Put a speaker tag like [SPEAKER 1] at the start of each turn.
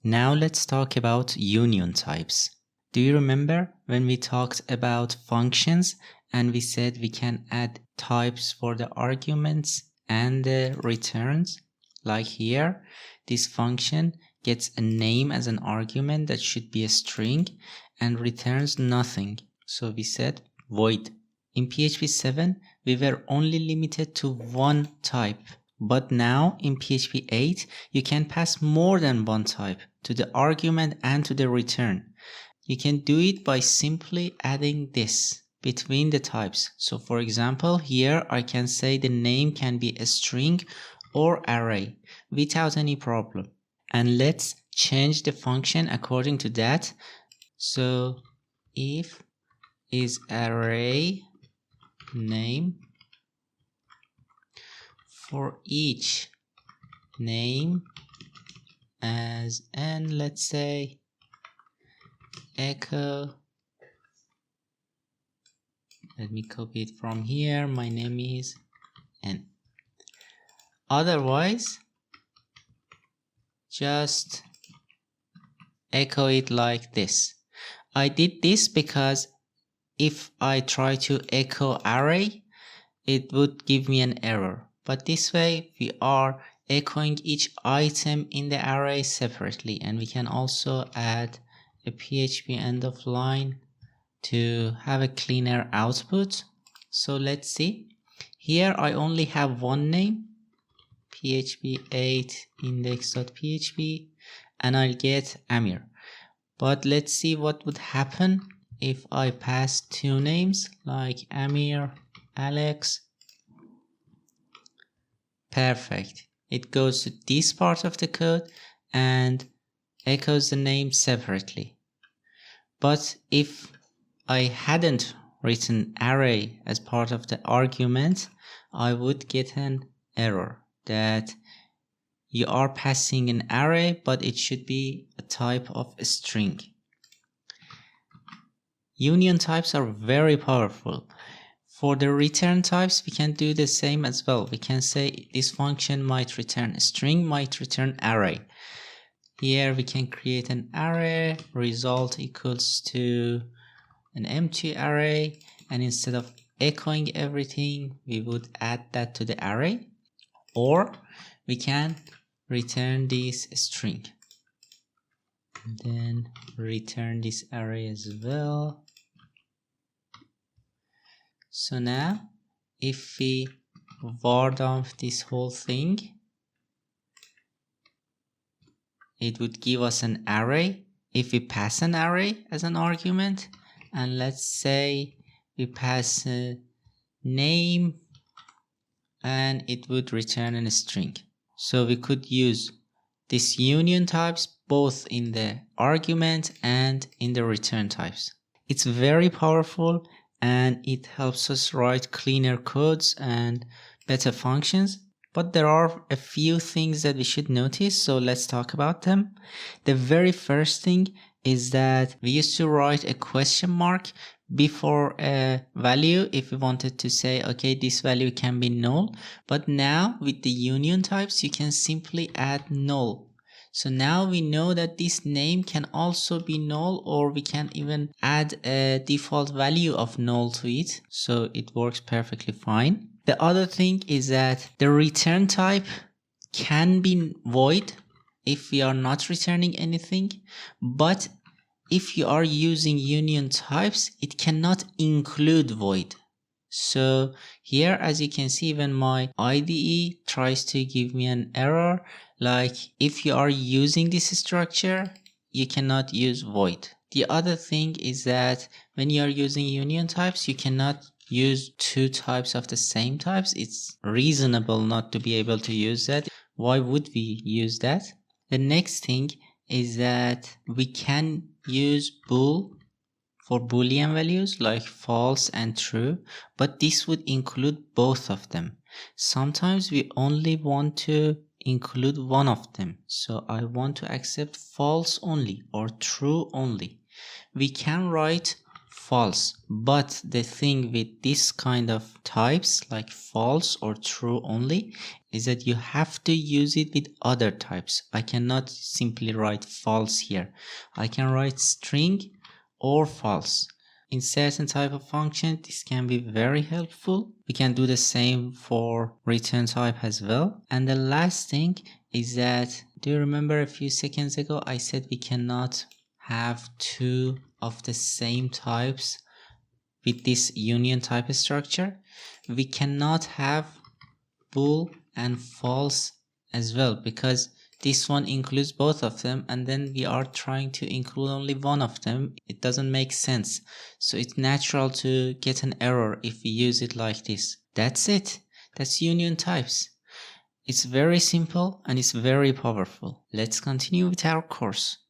[SPEAKER 1] Now let's talk about union types. Do you remember when we talked about functions and we said we can add types for the arguments and the returns? Like here, this function gets a name as an argument that should be a string and returns nothing. So we said void. In PHP 7, we were only limited to one type. But now in PHP 8, you can pass more than one type to the argument and to the return. You can do it by simply adding this between the types. So for example, here I can say the name can be a string or array without any problem. And let's change the function according to that. So if is array name, for each name as n, let's say echo, let me copy it from here, my name is n. Otherwise, just echo it like this. I did this because if I try to echo array, it would give me an error. But this way we are echoing each item in the array separately, and we can also add a PHP end of line to have a cleaner output. So let's see. Here I only have one name, PHP 8 index.php, and I'll get AMIR. But let's see what would happen if I pass two names like AMIR, Alex. Perfect. It goes to this part of the code and echoes the name separately. But if I hadn't written array as part of the argument, I would get an error that you are passing an array, but it should be a type of a string. Union types are very powerful. For the return types, we can do the same as well. We can say this function might return a string, might return array. Here we can create an array, result equals to an empty array, and instead of echoing everything, we would add that to the array. Or we can return this string. And then return this array as well. So now, if we var dump this whole thing, it would give us an array. If we pass an array as an argument, and let's say we pass a name, and it would return a string. So we could use this union types both in the argument and in the return types. It's very powerful, and it helps us write cleaner codes and better functions. But there are a few things that we should notice, so let's talk about them. The very first thing is that we used to write a question mark before a value if we wanted to say, okay, this value can be null. But now with the union types, you can simply add null. So now we know that this name can also be null, or we can even add a default value of null to it. So it works perfectly fine. The other thing is that the return type can be void if we are not returning anything. But if you are using union types, it cannot include void. So here, as you can see, even my IDE tries to give me an error. Like if you are using this structure, you cannot use void. The other thing is that when you are using union types, you cannot use two types of the same types. It's reasonable not to be able to use that. Why would we use that? The next thing is that we can use bool for boolean values like false and true, but this would include both of them. Sometimes we only want to include one of them. So I want to accept false only or true only. We can write false, but the thing with this kind of types like false or true only is that you have to use it with other types. I cannot simply write false here. I can write string or false. In certain type of function, this can be very helpful. We can do the same for return type as well. And the last thing is that, do you remember a few seconds ago I said we cannot have two of the same types with this union type structure? We cannot have bool and false as well, because this one includes both of them, and then we are trying to include only one of them. It doesn't make sense. So it's natural to get an error if we use it like this. That's it. That's union types. It's very simple and it's very powerful. Let's continue with our course.